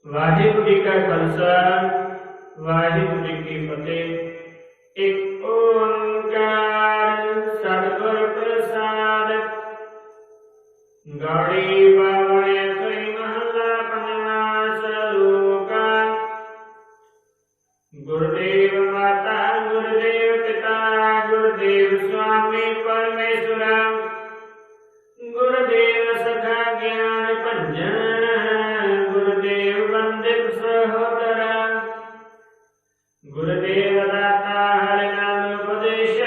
वाहिगुरू जी का खालसा वाहिगुरू जी की फतेह। एक ओंकार सतगुर प्रसाद। गौड़ी बावड़े कई महला पंजवा सलोका। गुरुदेव माता गुरुदेव पिता गुरुदेव स्वामी परमेश्वरा। गुरुदेव सखा ज्ञान भंजन गुरुदेव वंदित सहोदरा। गुरुदेव दाता हरि नाम उपदेश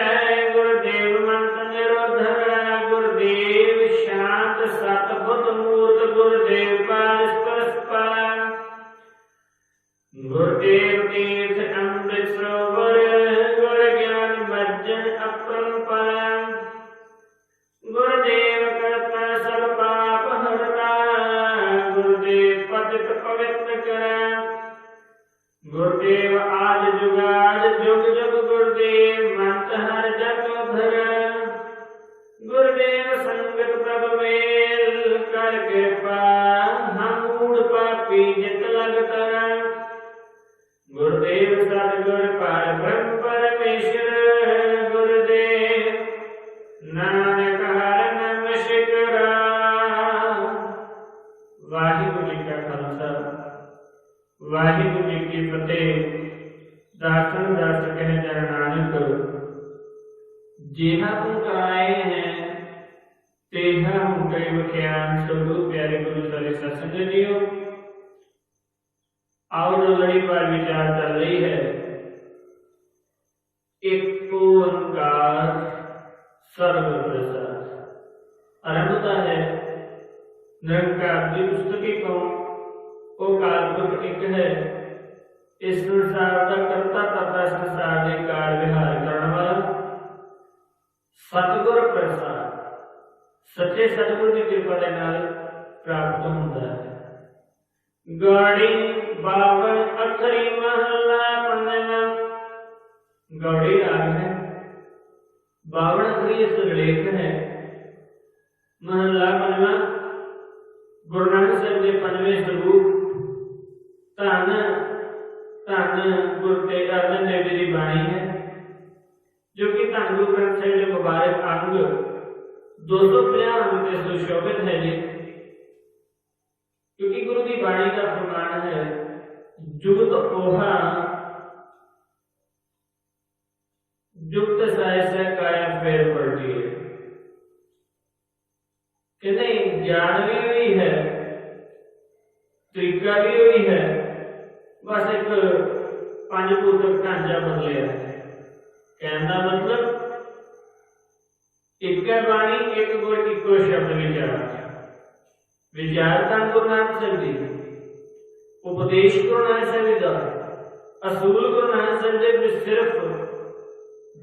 गुरुदेव मंत्र निरोधरा। गुरुदेव शांत सतबुद्ध मूर्त गुरुदेव परस्पर। गुरुदेव तीर्थ अमृत सरोवर गुरु ज्ञान भजन अपरंपरा। गुरुदेव करता सब पाप हरता गुरुदेव पतित पवित्र करा। गुरुदेव आद जुगाद जुग जुग गुरुदेव मंत हर जग धरा। गुरुदेव संगत प्रभ मेल कर कृपा हम मूढ़ पापी जित लग तरा। गुरुदेव सतगुर पर ब्रह्म परमेश्वर गुरुदेव नानक हर नमस्कारा। वाहिगुरू जी का खालसा वाहिगुरू जी की फतेह। दासन दास कह जन नानक जिहा तुम कराए हैं तेहा हम कई बख्यान। सतगुरु प्यारे गुरु सारे सत्संग जियो। आओ जो लड़ी पर विचार चल रही है एक ओंकार सर्वगुर प्रसाद। आरंभता है निरंकार की पुस्तकी को वो कालपुरुष एक है। इस संसार का करता तथा संसार के कार विहार करने वाला सतगुर प्रसाद सच्चे सतगुरु की कृपा के नाल प्राप्त होता है। गौड़ी बावन अखरी महला पंजवा। गौड़ी राग है बावन अखरी इस लेख है। महला पंजवा गुरु नानक साहब के पंजवें स्वरूप धन धन गुरु तेग अर्जन देव जी की बाणी है जो कि धन गुरु ग्रंथ साहिब के मुबारक अंग 250 अंग से सुशोभित है जी। क्योंकि गुरु की बाणी का प्रमाण है जुगत ओहा जुगत साहित्य काया फेर पलटी है। कहते ज्ञान भी हुई है तरीका भी हुई है बस एक पंचभूतक ढांचा बदलिया है। कहने का मतलब एक बाणी एक गुर इको शब्द विचार विचार धन गुरु नानक साहब जी उपदेश गुरु नानक साहब जी का असूल गुरु नानक साहब जी सिर्फ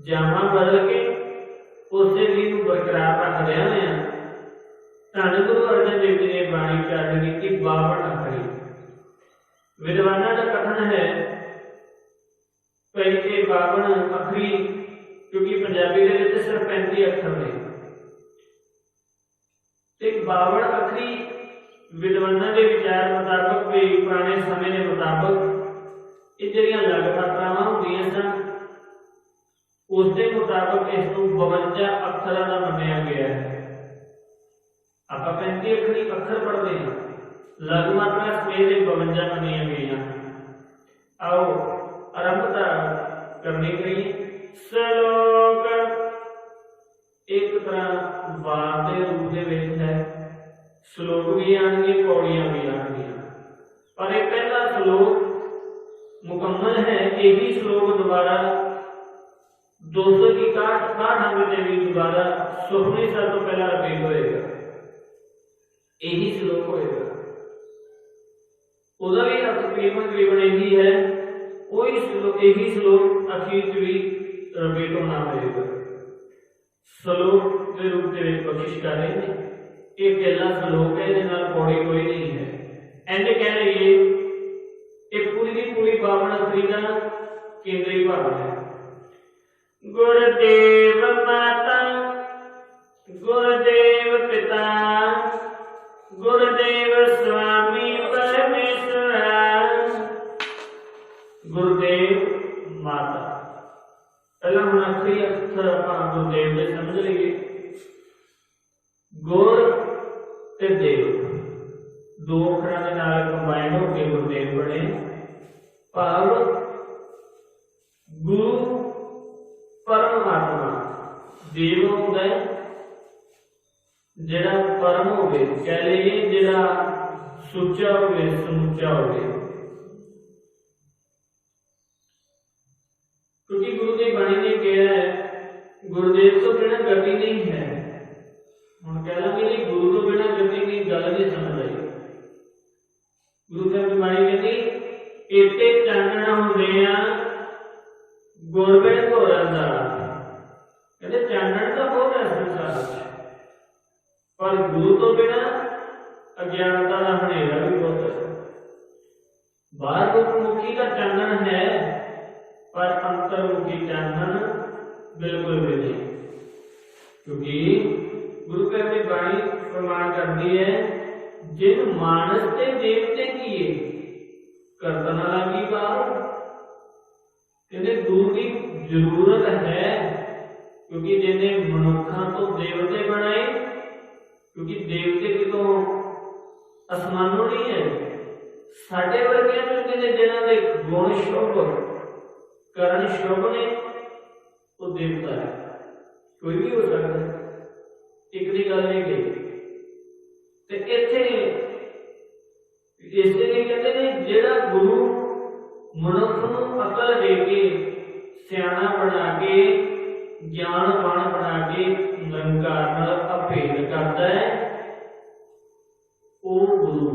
जामा बदल के उसे भी बरकरार रख रहे हैं। धन गुरु अर्जन देव जी ने बाणी उच्चारण की 52 अखरी। विद्वाना का कथन है पहले 52 अखरी क्योंकि पंजाबी के सिर्फ 35 अखर ने 52 अखरी विद्वाना के विचार मुताबक भी पुराने समय के मुताबक ये जड़ियां लग मात्रावां होंदियां सन उसके मुताबक इसको 52 अखरां का मन्निया गया है। आप 35 अखरी अखर पढ़ते हैं लघु मात्रा समेत 52 मनिया गई। आओ आरंभता करनी करिए। श्लोक एक तरह वार के रूप है। श्लोक भी आएंगे पौड़ियां भी आएंगियां पर एक पहला श्लोक मुकम्मल है। यही श्लोक दोबारा 261 अंग भी दोबारा सुखमनी साहब तो पहला रिपीट होएगा। यही श्लोक होएगा उदा भी तकरीबन यही है। वही श्लोक यही श्लोक अखीर भी रिपीट होना होगा। श्लोक के रूप में कोशिश कर रहे हैं ये पहला श्लोक है जिसका पौड़ी कोई नहीं है। एंड कह रही है ये पूरी की पूरी 52 अखरी का केंद्रीय भाव है। गुरुदेव माता गुरुदेव पिता गुरुदेव स्वामी परमेश्वरा दो अखरां दे नाल कंबाइन होकर गुरदेव बने। भाव गुरु परमात्मा देव होंदा है जिहड़ा परम होवे, कह लईए जिहड़ा सुच्चा होवे, समुचा होवे। क्योंकि गुरु की बाणी ने कहा है गुरुदेव तो बिना गति नहीं है। हम कह लेंगे जी गुरु तो बिना गति नहीं, गल नहीं समझ आई। गुरु साहब की बाणी कहती इत्ते चानण हुंदे आ गुर बिन घोरा दा। कहते चानण तो बहुत है संसार पर गुरु तो बिना अज्ञानता का हनेरा भी बहुत है। बाहर मुखी का चानण है पर अंतर्मुखी चानण बिल्कुल भी नहीं। क्योंकि गुरु की अपनी बाणी प्रमाण करती है जिन मानस ते देवते किए करतना लगी बात। कहते गुरु की जरूरत है क्योंकि जिन्हें मनुखा तो देवते बनाए, क्योंकि देवते की तो आसमानों नहीं है, साढ़े वर्गे जिन्हों के गुण शुभ करण शुभ ने वो देवता है। कोई भी हो सकता है, एक दी गल नहीं गई। इसलिए कहते हैं जिहड़ा गुरु मनुख नूं अकल दे के सियाणा बना के ज्ञानवान बना के निरंकार नाल अभेद करता है, वो गुरु,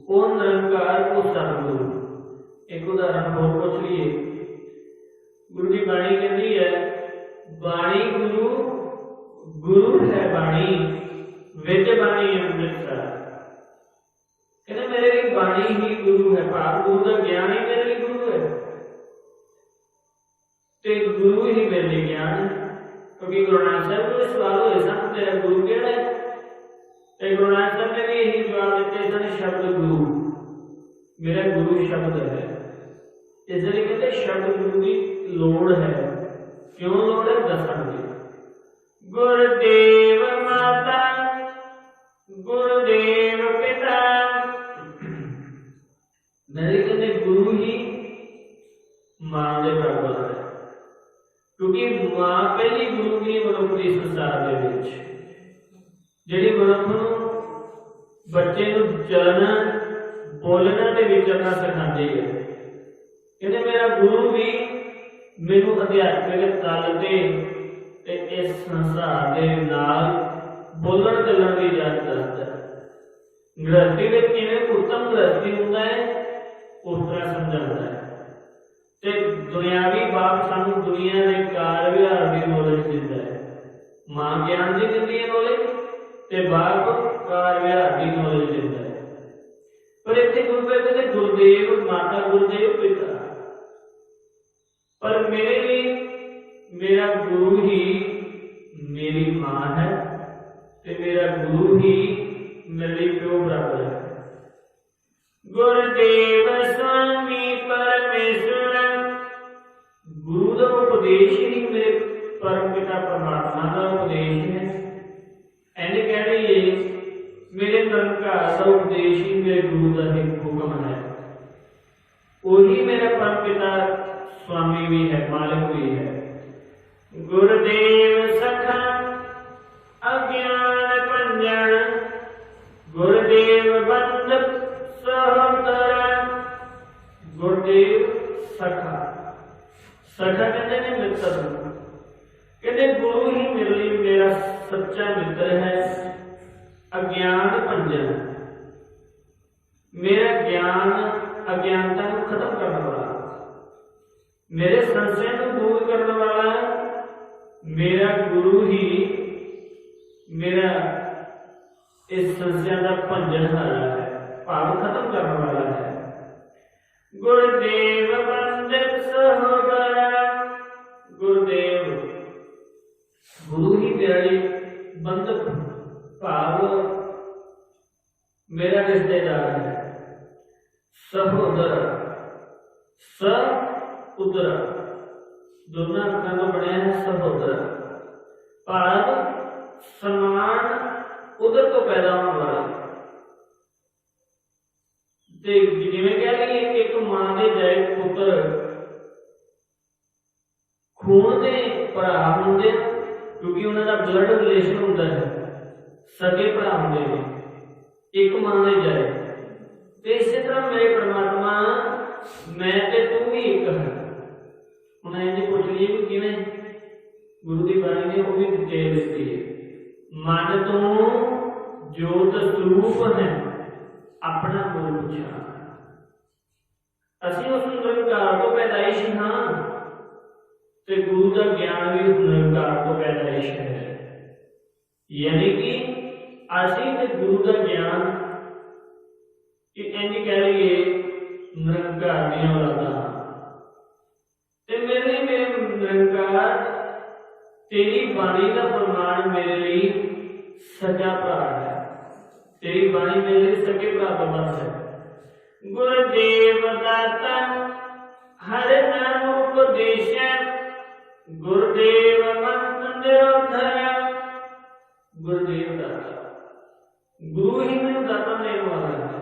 वो निरंकार, वो सतगुरु। एक उदाहरण होर पूछ लीए। गुरु की बाणी कहती है बाणी गुरु, गुरु है बाणी विच बाणी अमृतसर। कहते मेरे लिए बाणी ही गुरु है। भाव गुरु का ज्ञान ही मेरे लिए गुरु है, ते गुरु ही मेरे लिए ज्ञान है। क्योंकि गुरु नानक साहब को सवाल होए सन तेरा गुरु केड़ा है, ते गुरु नानक साहब ने भी यही जवाब दिते सन शब्द गुरु, मेरा गुरु शब्द है। इसलिए कहते शब्द गुरु की लोड़ है। क्यों लोड़ है दसन की। गुरुदेव माता गुरुदेव पिता, मेरे कहते गुरु ही मां के बराबर है। क्योंकि मां पहली गुरु की मनुख की संसार के विच जिहड़ी मनुख नूं बच्चे नूं चलना बोलना ते विचरना सिखाती है। कहते मेरा गुरु भी मैनू अध्यात्मिक तल ते इस संसार के नाल बोलन चलन की इजाजत दसदा है। गृहस्थी में किवें उत्तम गृहस्थी हुंदा है उस तरह समझाता है। ते दुनियावी बाप सानू दुनिया के कार व्यवहार की नॉलेज दिंदा है। मां ज्ञान की दिंदी है नॉलेज, ते बाप कार व्यवहार की नॉलेज दिंदा है। पर इत्थे गुरु कहते गुरुदेव माता गुरुदेव पिता, पर मेरे लिए मेरा गुरु ही मेरी मां है, ते मेरा गुरु ही मेरे लिए प्यो बराबर है। गुरुदेव स्वामी परमेश्वर, गुरु का उपदेश ही मेरे परम पिता परमात्मा का उपदेश है। ऐसे कह रही है मेरे निरंकार का उपदेश ही मेरे गुरु का एक हुक्म है। वही मेरा परम पिता स्वामी भी है, मालिक भी है। गुरुदेव सखा अज्ञान पंजन, गुरुदेव बंद सहोदर। गुरुदेव सखा, सखा कहते हैं मित्र। कहते गुरु ही मेरे लिए मेरा सच्चा मित्र है। अज्ञान पंजन, मेरा ज्ञान अज्ञानता को खत्म करने वाला, मेरे संशय को दूर करने वाला मेरा गुरु ही मेरा इस संशय का भंजनहारा है, भाव खत्म करने वाला है। गुरुदेव बंदित सहोदर, गुरुदेव गुरु ही मेरा बंधक भाव मेरा रिश्तेदार है। सहोदर, स उदर दोनों अक्षरों को बनाया है सहोदर। भाव समान उदर को पैदा होने वाला, ਤੇ ਜਿਵੇਂ ਕਹਿ ਲਈਏ ਇੱਕ ਮਾਂ ਦੇ ਜੈ ਪੁੱਤਰ खून के भरा होंगे क्योंकि उन्होंने ब्लड रिलेशन होंगे सगे भरा होंगे एक मां दे जाए तो इस तरह मेरे परमात्मा मैं ते तू भी एक है उन्हें इंज पूछ लीए कि किवें गुरु की बाणी ने वो भी डिटेल दी है मन तो जोत स्वरूप है अपना गुरु पूछा असीं उस निरंकार तो पैदाइश हाँ ते गुरु का ज्ञान भी उस निरंकार को पैदाइश है यानी कि असीं ते गुरु का ज्ञान इंज कह लीए निरंकार दियां औलादां ते मेरे निरंकार तेरी बाणी का प्रमाण मेरे लिए सच्चा भरा है तेरी बाणी मेरे लिए सगे भरा तो बस है गुरुदेव दाता हर नाम उपदेश गुरुदेव निरंतर गुरुदेव दाता गुरु ही मैनू दाता देने वाला है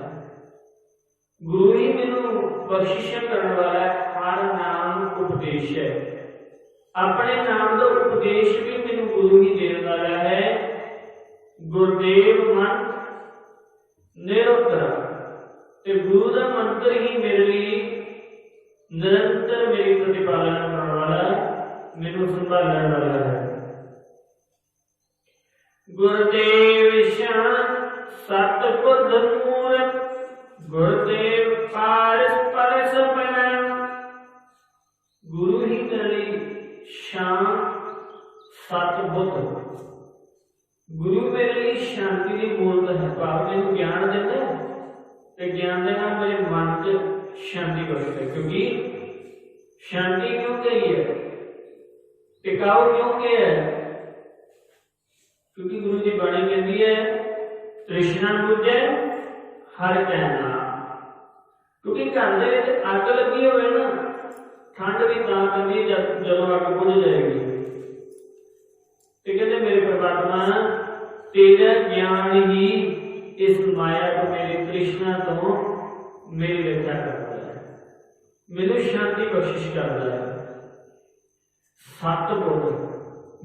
गुरु ही मैनू बख्शिश करने वाला है हर नाम उपदेश है अपने नाम का उपदेश भी मैनू गुरु ही देने वाला है गुरुदेव मन निरंतर ते गुरु का मंत्र ही मेरे लिए निरंतर मेरी प्रतिपालना करने वाला मैनू संभालने वाला है गुरुदेव शान सतबुद्ध मूरत गुरुदेव पारस परस बना गुरु ही मेरी शान सतबुद्ध गुरु मेरे लिए शांति की मूर्त है भाव मैनू ज्ञान देता है ते ज्ञान के नाल मेरे मन च शांति बसती है क्योंकि शांति क्यों कही है टिकाऊ क्यों के है क्योंकि गुरु जी बाणी कहती है तृष्णा बुझे हर कहना क्योंकि घर के अग लगी हो ना ठंड भी तां पैंदी जदों अग बुझ जाएगी तो कहते मेरे परमात्मा तेरा ज्ञान ही इस माया को मेरी तृष्णा तो मेरी रक्षा करता है मैनू शांति बख्शिश करता है सतबुद्ध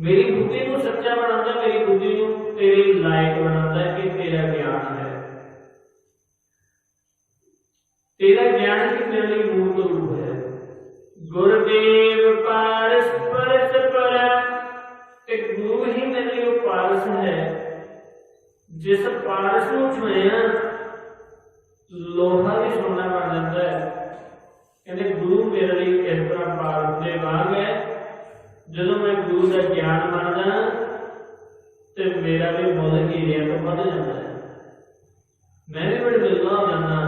मेरी बुद्धि को सच्चा बनाता मेरी बुद्धि को तेरे लायक बनाता है कि तेरा ज्ञान है तेरा ज्ञान ही मेरे लिए मूर्त रूप है गुरुदेव पारस परस परा एक गुरु ही मेरे लिए पारस है जिस पारस को छुए लोहा भी सोना बन जाता है कहते गुरु मेरे लिए इस तरह पारस के वांग है जो मैं गुरु का ज्ञान मानदा तो मेरा भी मुल हीरिया तो बढ़ जाता है मैं भी बड़े मिलना हो जाना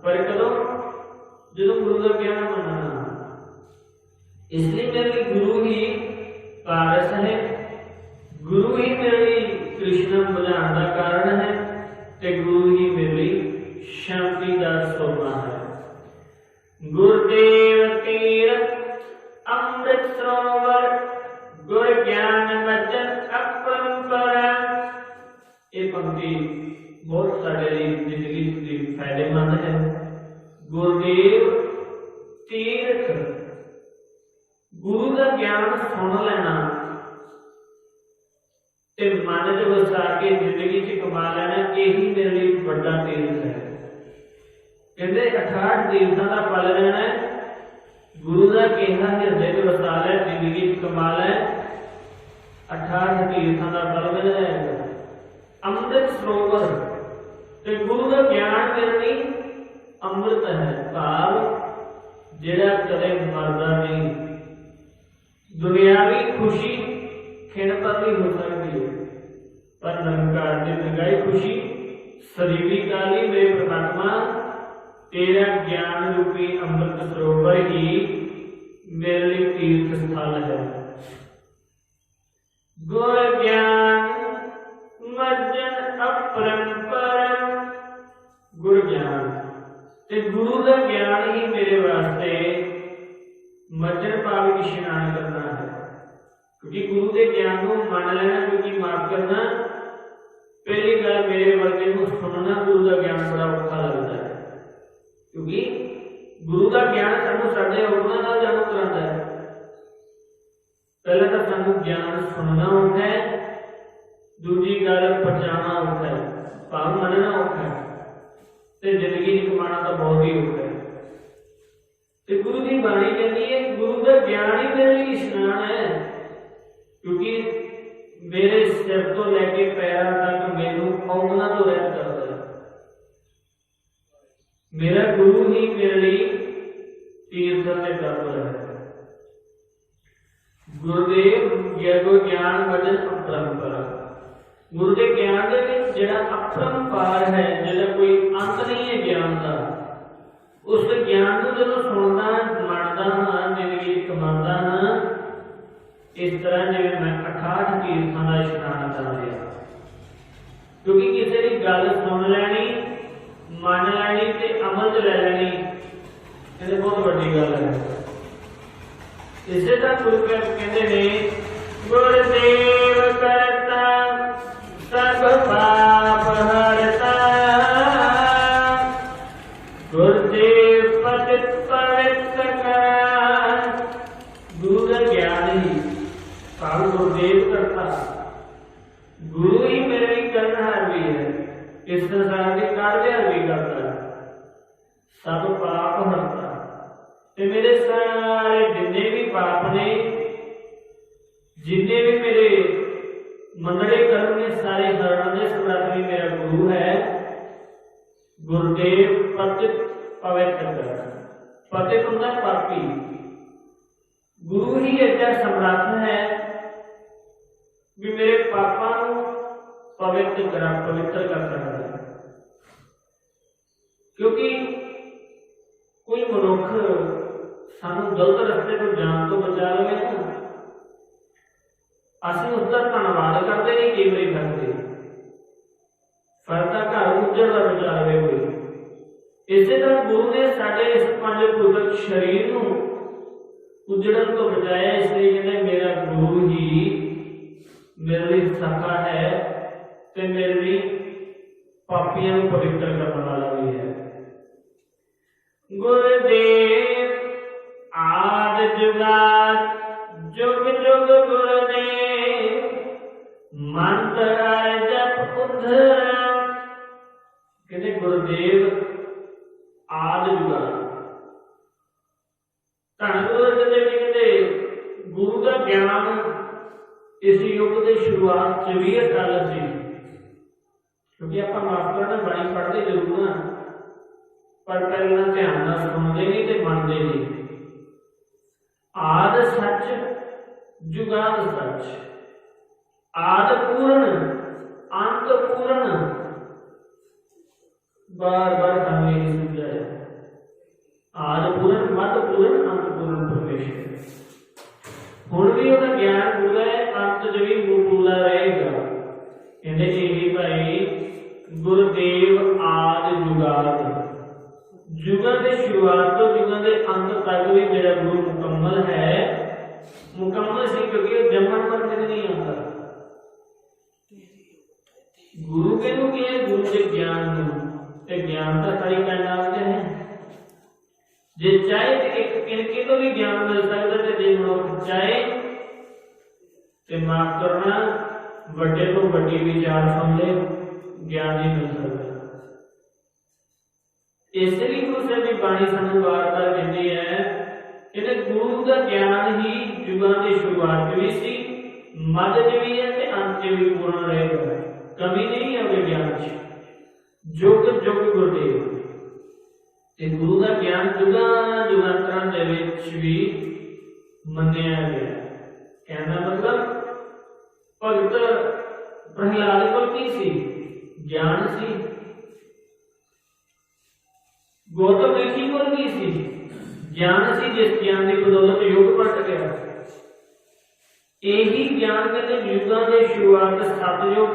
पर कदों जो गुरु का ज्ञान मानना इसलिए मेरे लिए गुरु ही पारस है गुरु ही मेरे लिए कृष्ण बुझाने का कारण है ते गुरु ही मेरे लिए शांति का सोना है गुरुदेव तीरथ अमृत सरोवर गुर ज्ञान वचन अपरंपरा ये पंक्ति बहुत सारे जिंदगी की फायदेमंद है गुरुदेव तीर्थ गुरु का ज्ञान सुन लेना ते मन च वसा के जिंदगी च कमा लेना यही मेरे लिए बड़ा तीर्थ है कहते 68 तीर्थों का फल लेना है गुरु का कहना हृदय च वसा लै जिंदगी च कमा लै 68 तीर्थों का फल मिल जाएगा अमृत सरोवर ते गुरु का ज्ञान मेरे लिए अमृत है भाव जेड़ा कदे मरदा नहीं दुनियावी खुशी खिण पर भी हो सकती है पर निरंकार की नगाई खुशी सजीवी काली मेरे परमात्मा तेरा ज्ञान रूपी अमृत सरोवर ही मेरे लिए तीर्थ स्थल है गुर ज्ञान मज्जन अपरंपरा गुर ज्ञान ते गुरु का ज्ञान ही मेरे वास्ते मज्जन पावी की स्नान करना है क्योंकि गुरु के ज्ञान को मान लेना क्योंकि माफ करना पहली गल मेरे वर्गे को सुनना गुरु का ज्ञान बड़ा औखा लगता है गुरु का ज्ञान सानू साडे हुकमां नाल जाणू करांदा है। पहले तो सानू ज्ञान सुनना औखा है, दूजी गल पहुंचाना औखा है, भाव मनना औखा है, ते जिंदगी कमाना तो बहुत ही औखा है। ते गुरु की बाणी कहती है गुरु का ज्ञान ही मेरे लिए स्नान है, क्योंकि मेरे सिर तो लैके पैरों तक मैनू औंगना तो रहित करता है। मेरा गुरु ही मेरे लिए तीर्थ से प्राप्त है। गुरुदेव जगो ज्ञान वजन अपरंपरा, गुरु के ज्ञान के विच जिहड़ा अपरंपार है, जिहड़ा कोई अंत नहीं है ज्ञान का, उस ज्ञान को जो सुनता मनता हाँ, जिंदगी कमाता हाँ, इस तरह जिवें मैं 68 तीर्थों का इशनान कर लिया। क्योंकि किसी की गल सुन लैनी, मन लैनी ते अमल च लै लैनी, ये बहुत बड़ी गल है। इसे तरह गुरु कहते ने गुरुदेव करता सब पाप हरता, गुरुदेव पतित पवित्र करा। गुरु का ज्ञान ही भाव गुरुदेव करता, गुरु ही मेरे लिए करनहार भी है, इस संसार के कार्य भी करता है, सब पाप हरता। ते मेरे सारे जिन्ने भी पाप ने, जिन्ने भी मेरे मंदड़े कर्म ने, सारे हरण के समर्थ भी मेरा गुरु है। गुरुदेव पतित पवित्र कर, पतित होता पापी, गुरु ही ऐसा समर्थ है भी मेरे पापा को पवित्र करा, पवित्र कर सकता है। क्योंकि कोई मनुख सानू गलत रस्ते तो जान तो बचा लवे ना, असं उसका धन्यवाद करते नहीं, कई बार करते फरता घर उजड़ का बचा लवे कोई। इसे तरह गुरु ने साडे इस पंज भूतक शरीर को उजड़न तो बचाया, इसलिए कहते मेरा गुरु ही मेरे लिए सखा है, ते मेरे लिए पापियों को पवित्र करने वाला भी है। गुरुदेव आद जुगाद जुग जुग गुरुदेव, मंत्र जप उद्धर। कहते गुरुदेव आद जुगाद, धन गुरु कहते गुरु का ज्ञान इस युग की शुरुआत 20 साल से, क्योंकि आप मास्टर ने बाणी पढ़ते जरूर ना, पर पहला ध्यान ना सुनते नहीं तो मनते नहीं। आद सच जुगाद सच, आद पूर्ण अंत पूर्ण, बार बार हमें नहीं समझाया। आद पूर्ण मत पूर्ण अंत पूर्ण परमेश्वर, हुण भी उसका ज्ञान पूरा है, अंत च भी पूरा रहेगा। कहते यही भाई गुरुदेव आद जुगाद, जुगों के शुरुआत तो जुगों के अंत तक भी मेरा गुरु मुकम्मल है, मुकम्मल से, क्योंकि जमन पर नहीं आता। गुरु के गुरु के ज्ञान को, ज्ञान का सारी कायनात है, जे चाहे एक इनके तो भी ज्ञान मिल सकता है, जे मनुष्य चाहे तो माफ करना बड़े तो बड़ी विचार सुन ले, ज्ञान ही मिल सकता है। इसलिए गुरु साहब की बाणी सानू बार-बार कहती है कि गुरु का ज्ञान ही युगों की शुरुआत भी सी, मध्य च भी है ते अंत च भी पूर्ण रहेगा, कमी नहीं है ज्ञान च। जुग जुग गुरुदेव, ते गुरु का ज्ञान जुगां जुगांतरां दे विच भी मन्निया गया। कहना मतलब भगत प्रहलाद को की सी? ज्ञान सी। गौतम ऋषि को की सी? ज्ञान सी, जिस ज्ञान की बदौलत युग पलट गया। यही ज्ञान कहते युगों की शुरुआत सतयुग,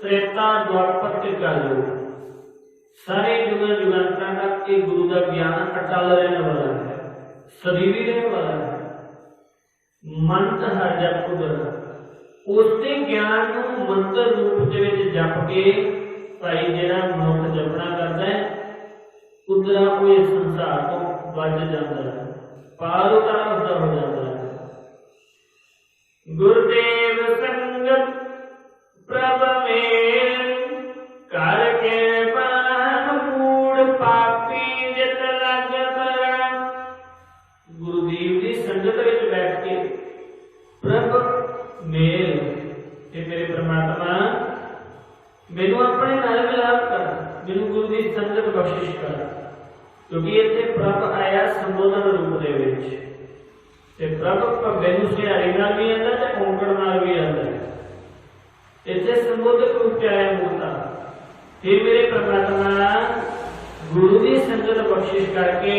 त्रेता, द्वापर ते कलयुग, सारे युग युगांतरां तक ये गुरु का ज्ञान अटल रहने वाला है, सदैवी रहने वाला है। मंत्र हर जप उधर, उसके ज्ञान को मंत्र रूप के जप के भाई जिहड़ा मनुख जपना करता है, उधरा कोई संसार तो ਵੱਜ ਜਾਂਦਾ ਹੈ, ਪਾਰ ਉਤਾਰਾ ਉਸਦਾ ਹੋ ਜਾਂਦਾ ਹੈ। गुरुदेव संगत प्रभ मेल कर कृपा मूड पापी जित लग तरा। गुरुदेव की संगत विच बैठ के प्रभ मेल कि मेरे परमात्मा मैनू अपने नाल मिलाप कर, मैनू गुरु की संगत बख्शिश कर, क्योंकि इत्थे प्रभ आया संबोधन रूप दे विच ते प्रभ भव्य नूं सिहारी नाल भी आंदा ते औंकड़ नाल भी आंदा है। इत्थे संबोधक रूप च आया मूर्ता। हे मेरे परमात्मा गुरु की संगत बख्शिश करके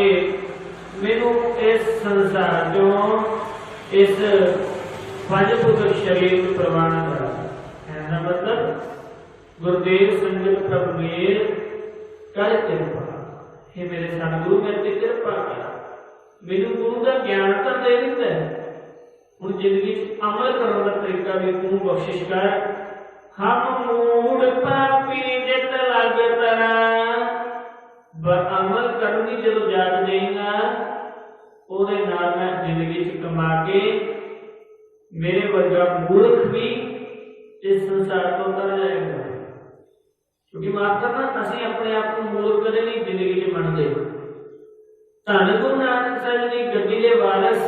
मैनू इस संसार चों इस पंज भौतिक शरीर को प्रवान करा। कहना मतलब गुरुदेव संगत प्रभ मेल कर कृपा, हे मेरे सतगुरु मेरे ते कृपा कर, मैनू गुरु का ज्ञान तो दे दिता है, हुण जिंदगी अमल करने का तरीका भी तू बख्शिश कर। हम मूड पापी जित लग तरा, अमल करनी जो जाग देगा ओदे नाल मैं जिंदगी च कमा के मेरे वर्गा मूर्ख भी इस संसार तो उतर जाएगा। क्योंकि माफ करना असीं अपने आप को मूर्ख कदे नहीं जिंदगी च मनदे। धन गुरु नानक साहिब जी गद्दी दे वारिस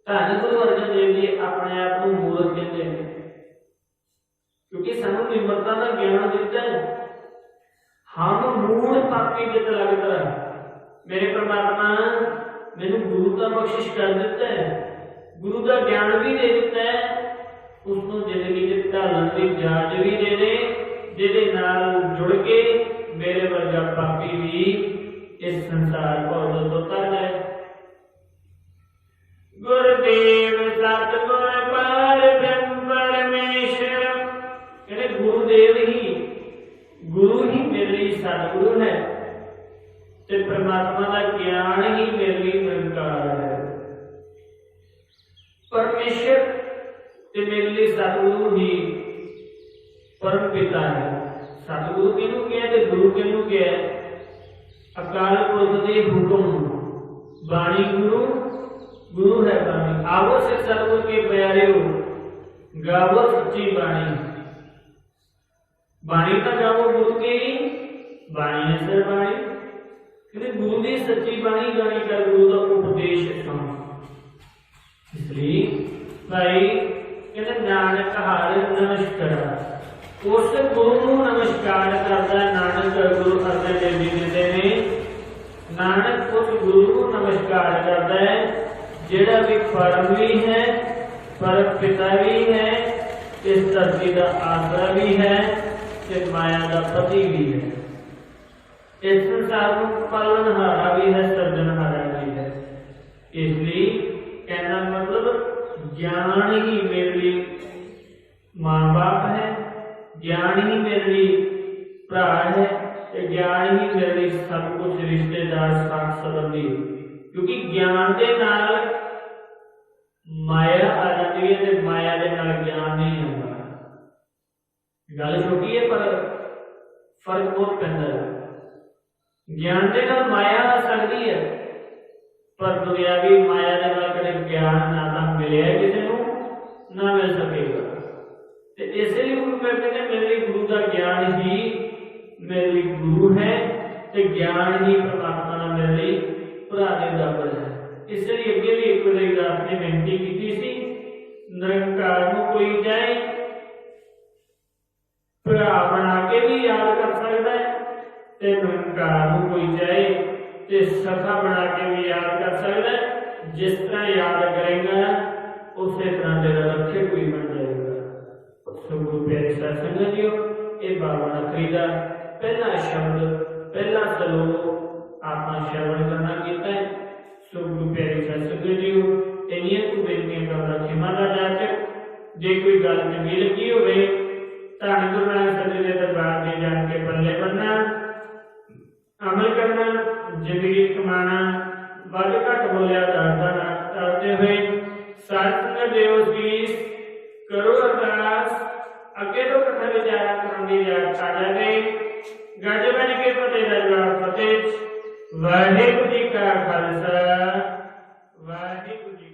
धन गुरु अर्जन देव जी अपने आप को मूर्ख कहते हैं, क्योंकि सानू निम्रता का ज्ञान दिता है। हम मूढ़ पापी जित लगता है, मेरे परमात्मा मैनू गुरु का बख्शिश कर दिता है, गुरु का ज्ञान भी दे दिता है, उसको जिंदगी च ढालण दी जाच भी दे दे, जिहदे नाल जुड़ के मेरे वर्गा पापी भी इस संसार को उतर जाए। गुरुदेव सतगुर पार ब्रह्म परमेश्वर, कहते गुरुदेव ही गुरु ही मेरे लिए सतगुरु है, ते परमात्मा का ज्ञान ही मेरे लिए निरंकार है। परमेश्वर ते मेरे लिए सतगुरु ही परम पिता है। सतगुरु किनू कहा ते गुरु किनू कहा? अकाल पुरख दे हुक्म बाणी गुरु, गुरु है बाणी। आवो से सतगुरु के प्यारे हो, गावो सच्ची बाणी। बाणी का गावो गुरु के ही, बाणी है सर बाणी। क्योंकि गुरु की सच्ची बाणी गानी कर, गुरु का उपदेश सुनो। इसलिए भाई कहते नानक हार नमस्कार, उस गुरु को नमस्कार करता है। नानक गुरु अर्जन देव जी कहते हैं नानक उस गुरु को नमस्कार करता है जेड़ा भी परम भी है, परम पिता भी है, इस धरती का आसरा भी है, ते माया का पति भी है, इस संसार को पालनहारा भी है, सर्जनहारा भी है। इसलिए कहना मतलब ज्ञान ही मेरे लिए माँ बाप है, ज्ञान ही मेरे लिए भरा है, ज्ञान ही मेरे लिए सब कुछ रिश्तेदार साथ संबंधी। क्योंकि ज्ञान के नाल माया आ जाती है, तो माया के नाल ज्ञान नहीं आता। गल छोटी है पर फर्क बहुत पैंदा है। ज्ञान के नाल माया आ सकती है, पर दुनियावी माया के नाल कदे ज्ञान ना तो मिले किसी को ना मिल सकेगा। इसलिए गुरु कहते हैं मेरे लिए गुरु का ज्ञान ही मेरे लिए गुरु है, तो ज्ञान ही परमात्मा ने मेरे लिए भरा दे बराबर है। इसलिए अगे भी एक बार दास ने बेनती की थी, निरंकार को कोई जाए भरा बना के भी याद कर सकता है, तो निरंकार को कोई जाए तो सखा बना के भी याद कर सकता है। जिस तरह याद करेगा उसी तरह तेरा रक्षक कोई बन जाएगा। गुरु प्यारे साध संगत जीओ, ये 52 अखरी का पहला शब्द पहला सलोक आप श्रवण करना कीता है। सो गुरु प्यारे साध संगत जीओ, इन्हीं को बेनतियां करना खिमा का जाचक। जे कोई गल चंगी लगी होवे धन गुरु नानक साहिब जी दे दरबार दे जान के पल्ले बनना, अमल करना, जिंदगी कमाना, वध घट बोलिया दाता ना करते हुए साध संगत देव शीश करो अरदास। अगे तो कथा विचारा करने की याद आ जाए। गज बन के फतेह दरबार फतेह। वाहिगुरू जी का खालसा वाहिगुरू जी